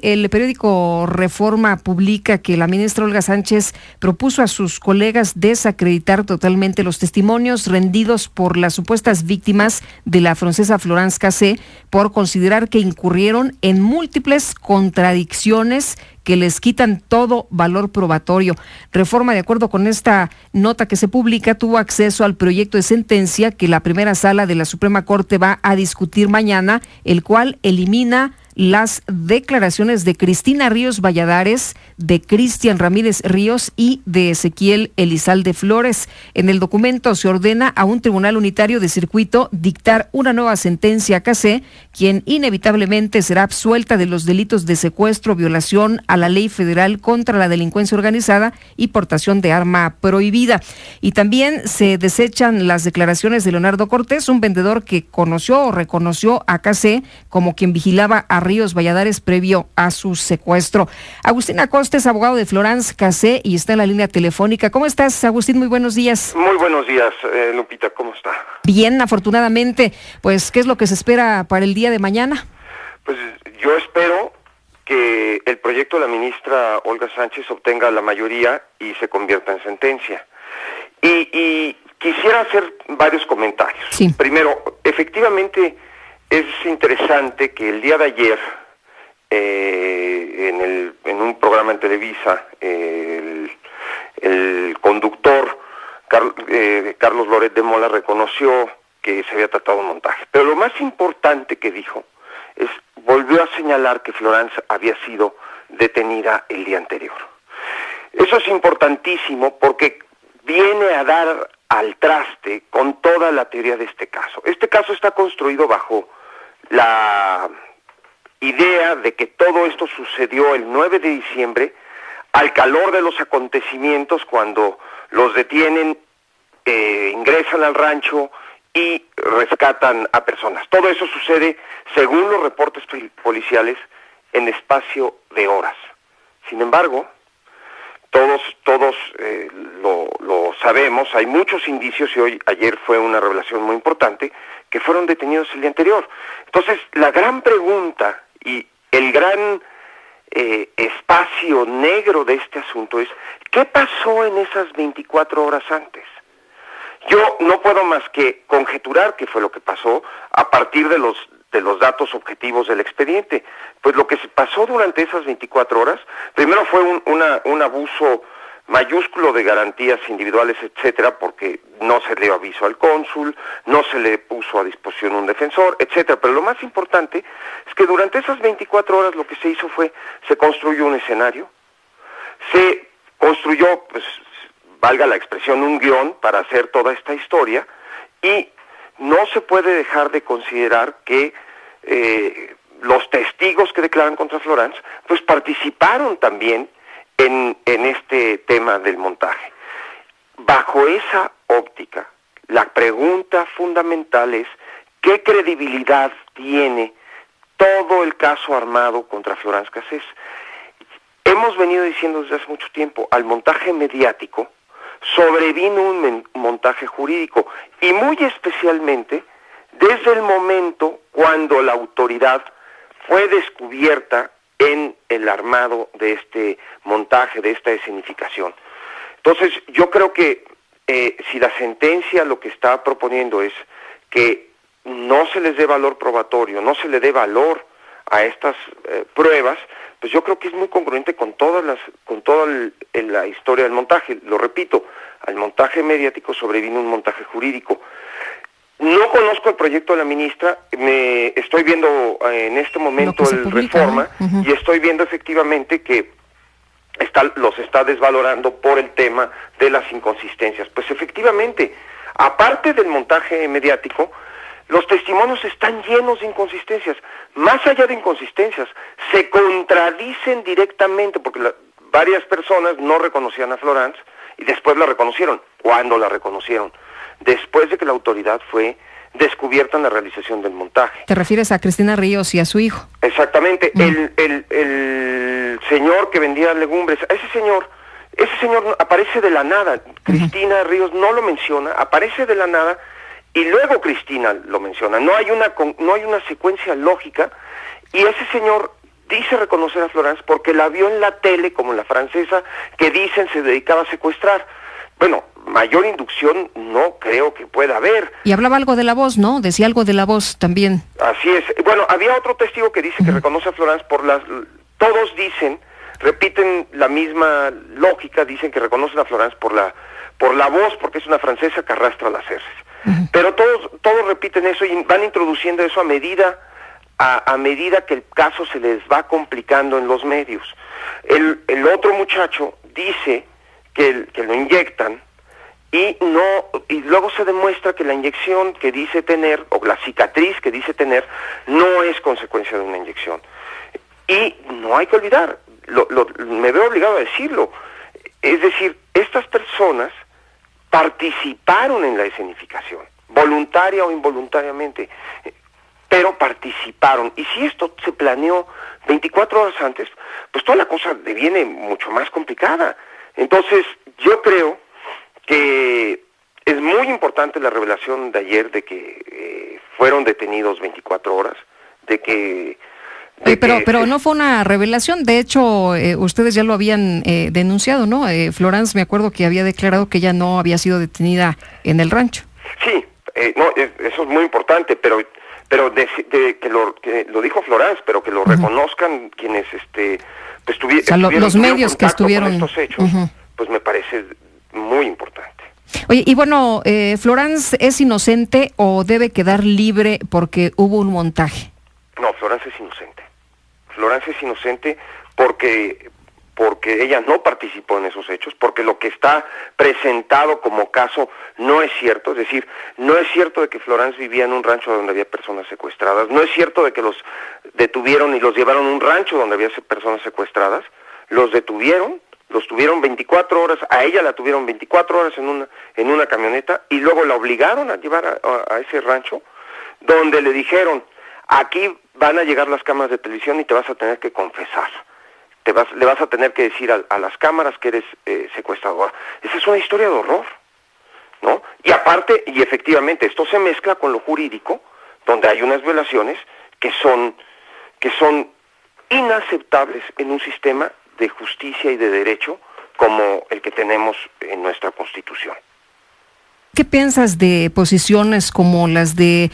El periódico Reforma publica que la ministra Olga Sánchez propuso a sus colegas desacreditar totalmente los testimonios rendidos por las supuestas víctimas de la francesa Florence Cassé por considerar que incurrieron en múltiples contradicciones que les quitan todo valor probatorio. Reforma, de acuerdo con esta nota que se publica, tuvo acceso al proyecto de sentencia que la primera sala de la Suprema Corte va a discutir mañana, el cual elimina las declaraciones de Cristina Ríos Valladares, de Cristian Ramírez Ríos y de Ezequiel Elizalde Flores. En el documento se ordena a un tribunal unitario de circuito dictar una nueva sentencia a Cassé, quien inevitablemente será absuelta de los delitos de secuestro, violación a la ley federal contra la delincuencia organizada y portación de arma prohibida. Y también se desechan las declaraciones de Leonardo Cortés, un vendedor que conoció o reconoció a Cassé como quien vigilaba a Ríos Valladares previo a su secuestro. Agustín Acosta es abogado de Florence Cassé y está en la línea telefónica. ¿Cómo estás, Agustín? Muy buenos días. Muy buenos días, Lupita, ¿cómo está? Bien, afortunadamente. Pues, ¿qué es lo que se espera para el día de mañana? Pues yo espero que el proyecto de la ministra Olga Sánchez obtenga la mayoría y se convierta en sentencia. Y quisiera hacer varios comentarios. Sí. Primero, efectivamente es interesante que el día de ayer, en un programa en Televisa, el conductor Carlos Loret de Mola reconoció que se había tratado un montaje. Pero lo más importante que dijo volvió a señalar que Florence había sido detenida el día anterior. Eso es importantísimo porque viene a dar al traste con toda la teoría de este caso. Este caso está construido bajo la idea de que todo esto sucedió el 9 de diciembre, al calor de los acontecimientos, cuando los detienen, ingresan al rancho y rescatan a personas. Todo eso sucede, según los reportes policiales, en espacio de horas. Sin embargo, todos lo sabemos, hay muchos indicios y ayer fue una revelación muy importante, que fueron detenidos el día anterior. Entonces, la gran pregunta y el gran espacio negro de este asunto es, ¿qué pasó en esas 24 horas antes? Yo no puedo más que conjeturar qué fue lo que pasó a partir de los datos objetivos del expediente. Pues lo que se pasó durante esas 24 horas, primero fue un abuso mayúsculo de garantías individuales, etcétera, porque no se le dio aviso al cónsul, no se le puso a disposición un defensor, etcétera. Pero lo más importante es que durante esas 24 horas lo que se hizo fue, se construyó un escenario, se construyó, pues, valga la expresión, un guión para hacer toda esta historia, y no se puede dejar de considerar que los testigos que declaran contra Florence, pues participaron también en este tema del montaje. Bajo esa óptica, la pregunta fundamental es, ¿qué credibilidad tiene todo el caso armado contra Florence Cassé? Hemos venido diciendo desde hace mucho tiempo, al montaje mediático sobrevino un montaje jurídico, y muy especialmente desde el momento cuando la autoridad fue descubierta en el armado de este montaje, de esta escenificación. Entonces, yo creo que si la sentencia lo que está proponiendo es que no se les dé valor probatorio, no se le dé valor a estas pruebas, pues yo creo que es muy congruente con toda la historia del montaje. Lo repito, al montaje mediático sobrevino un montaje jurídico. No conozco el proyecto de la ministra, me estoy viendo en este momento el publica, Reforma, ¿no? Y estoy viendo efectivamente que los está desvalorando por el tema de las inconsistencias. Pues efectivamente, aparte del montaje mediático, los testimonios están llenos de inconsistencias. Más allá de inconsistencias, se contradicen directamente, porque varias personas no reconocían a Florence y después la reconocieron. ¿Cuándo la reconocieron? Después de que la autoridad fue descubierta en la realización del montaje. ¿Te refieres a Cristina Ríos y a su hijo? Exactamente. El señor que vendía legumbres, ese señor aparece de la nada. Cristina Ríos no lo menciona, aparece de la nada, y luego Cristina lo menciona. No hay una secuencia lógica, y ese señor dice reconocer a Florence porque la vio en la tele, como la francesa, que dicen se dedicaba a secuestrar. Bueno, mayor inducción no creo que pueda haber. Y hablaba algo de la voz, ¿no? Decía algo de la voz también. Así es. Bueno, había otro testigo que dice que reconoce a Florence por las... Todos dicen, repiten la misma lógica, dicen que reconocen a Florence por la voz, porque es una francesa que arrastra las heces. Pero todos repiten eso y van introduciendo eso a medida que el caso se les va complicando en los medios. El otro muchacho dice que lo inyectan y luego se demuestra que la inyección que dice tener, o la cicatriz que dice tener, no es consecuencia de una inyección. Y no hay que olvidar, me veo obligado a decirlo, es decir, estas personas participaron en la escenificación, voluntaria o involuntariamente, pero participaron. Y si esto se planeó 24 horas antes, pues toda la cosa deviene mucho más complicada. Entonces, yo creo que es muy importante la revelación de ayer de que fueron detenidos 24 horas, Pero no fue una revelación, de hecho, ustedes ya lo habían denunciado, ¿no? Florence, me acuerdo que había declarado que ella no había sido detenida en el rancho. Sí, eso es muy importante, pero que lo dijo Florence, pero que lo reconozcan quienes pues los medios que estuvieron con estos hechos, pues me parece muy importante. Oye, y bueno, ¿Florence es inocente o debe quedar libre porque hubo un montaje? No, Florence es inocente. Florence es inocente porque ella no participó en esos hechos, porque lo que está presentado como caso no es cierto, es decir, no es cierto de que Florence vivía en un rancho donde había personas secuestradas, no es cierto de que los detuvieron y los llevaron a un rancho donde había personas secuestradas, los detuvieron, los tuvieron 24 horas, a ella la tuvieron 24 horas en una camioneta y luego la obligaron a llevar a ese rancho donde le dijeron: aquí van a llegar las cámaras de televisión y te vas a tener que confesar. Le vas a tener que decir a las cámaras que eres secuestradora. Esa es una historia de horror, ¿no? Y aparte, y efectivamente, esto se mezcla con lo jurídico, donde hay unas violaciones que son inaceptables en un sistema de justicia y de derecho como el que tenemos en nuestra Constitución. ¿Qué piensas de posiciones como las de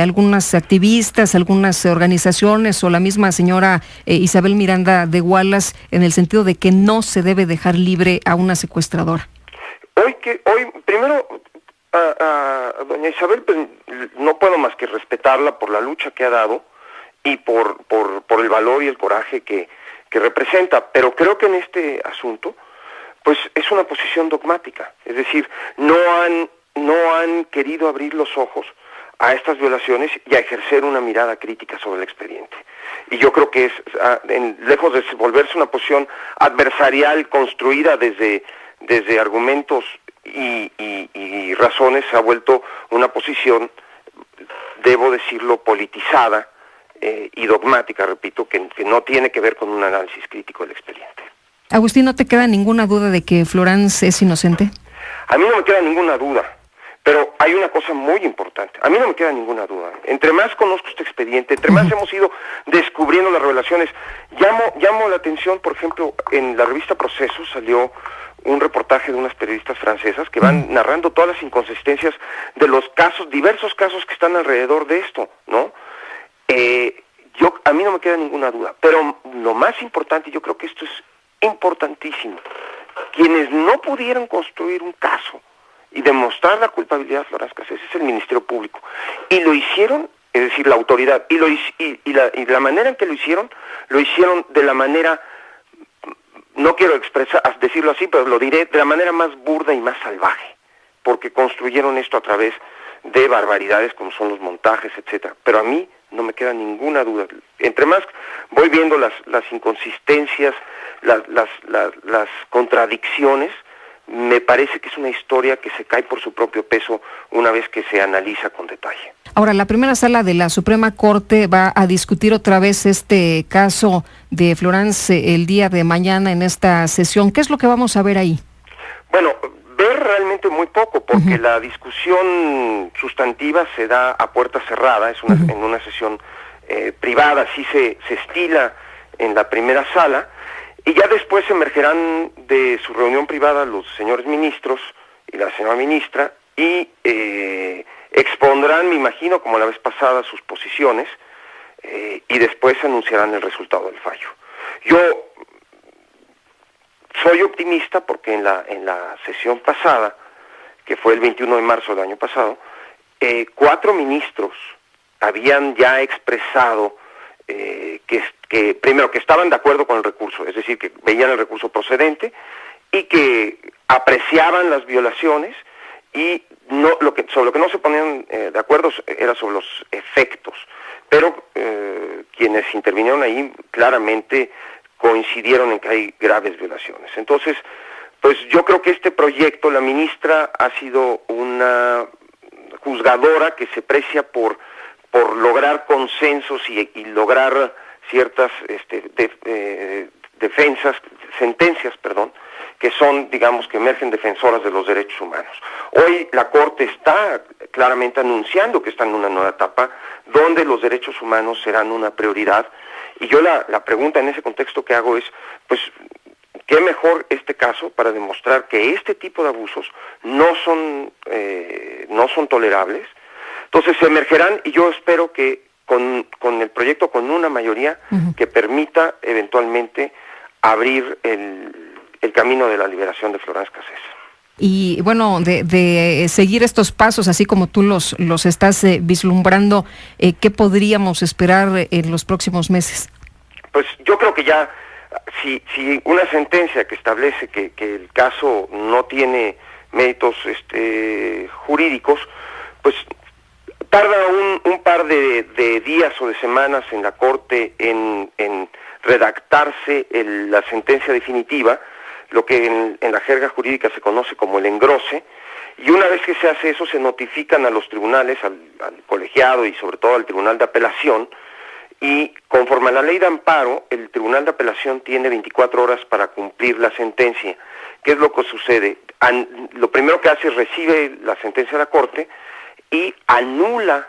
algunas activistas, algunas organizaciones o la misma señora Isabel Miranda de Wallace en el sentido de que no se debe dejar libre a una secuestradora? Hoy primero, a doña Isabel, pues, no puedo más que respetarla por la lucha que ha dado y por el valor y el coraje que representa, pero creo que en este asunto, pues es una posición dogmática, es decir, no han querido abrir los ojos a estas violaciones y a ejercer una mirada crítica sobre el expediente. Y yo creo que lejos de volverse una posición adversarial construida desde argumentos y razones, se ha vuelto una posición, debo decirlo, politizada y dogmática, repito, que no tiene que ver con un análisis crítico del expediente. Agustín, ¿no te queda ninguna duda de que Florence es inocente? A mí no me queda ninguna duda, pero hay una cosa muy importante. A mí no me queda ninguna duda. Entre más conozco este expediente, entre más hemos ido descubriendo las revelaciones, llamo la atención, por ejemplo, en la revista Proceso salió un reportaje de unas periodistas francesas que van narrando todas las inconsistencias de los casos, diversos casos que están alrededor de esto, ¿no? A mí no me queda ninguna duda, pero lo más importante, yo creo que esto es importantísimo, quienes no pudieron construir un caso y demostrar la culpabilidad de Florence Cassés es el Ministerio Público, y lo hicieron, es decir, la autoridad, y la manera en que lo hicieron de la manera, no quiero decirlo así, pero lo diré, de la manera más burda y más salvaje, porque construyeron esto a través de barbaridades como son los montajes, etcétera. Pero a mí no me queda ninguna duda. Entre más voy viendo las inconsistencias, las contradicciones, me parece que es una historia que se cae por su propio peso una vez que se analiza con detalle. Ahora, la primera sala de la Suprema Corte va a discutir otra vez este caso de Florence el día de mañana en esta sesión. ¿Qué es lo que vamos a ver ahí? Bueno, ver realmente muy poco, porque la discusión sustantiva se da a puerta cerrada, en una sesión privada, así se estila en la primera sala, y ya después emergerán de su reunión privada los señores ministros y la señora ministra, y expondrán, me imagino, como la vez pasada, sus posiciones, y después anunciarán el resultado del fallo. Yo soy optimista porque en la sesión pasada, que fue el 21 de marzo del año pasado, 4 ministros habían ya expresado que primero que estaban de acuerdo con el recurso, es decir, que veían el recurso procedente y que apreciaban las violaciones, y sobre lo que no se ponían de acuerdo era sobre los efectos, pero quienes intervinieron ahí claramente coincidieron en que hay graves violaciones. Entonces, pues yo creo que este proyecto, la ministra ha sido una juzgadora que se precia por lograr consensos y lograr ciertas sentencias, que son, digamos, que emergen defensoras de los derechos humanos. Hoy la Corte está claramente anunciando que está en una nueva etapa donde los derechos humanos serán una prioridad, y yo la pregunta en ese contexto que hago es, pues, ¿qué mejor este caso para demostrar que este tipo de abusos no son tolerables? Entonces se emergerán, y yo espero que con el proyecto, con una mayoría que permita eventualmente abrir el camino de la liberación de Florence Cassés. Y bueno, de seguir estos pasos, así como tú los estás vislumbrando, ¿qué podríamos esperar en los próximos meses? Pues yo creo que ya, si una sentencia que establece que el caso no tiene méritos jurídicos, pues tarda un par de días o de semanas en la Corte en redactarse la sentencia definitiva, lo que en la jerga jurídica se conoce como el engrose, y una vez que se hace eso se notifican a los tribunales, al colegiado y sobre todo al Tribunal de Apelación, y conforme a la ley de amparo, el Tribunal de Apelación tiene 24 horas para cumplir la sentencia. ¿Qué es lo que sucede? Lo primero que hace es recibe la sentencia de la Corte y anula,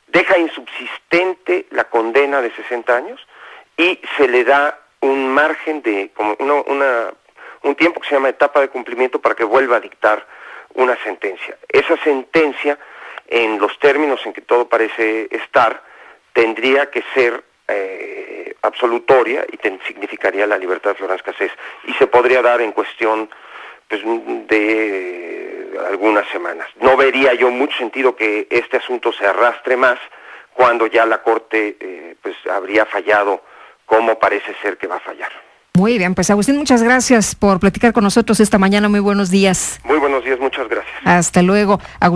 deja insubsistente la condena de 60 años y se le da un margen de como un tiempo que se llama etapa de cumplimiento para que vuelva a dictar una sentencia. Esa sentencia, en los términos en que todo parece estar, tendría que ser absolutoria y significaría la libertad de Florence Cassés, y se podría dar en cuestión pues, de algunas semanas. No vería yo mucho sentido que este asunto se arrastre más cuando ya la Corte pues habría fallado como parece ser que va a fallar. Muy bien, pues Agustín, muchas gracias por platicar con nosotros esta mañana. Muy buenos días. Muy buenos días, muchas gracias. Hasta luego, Agustín.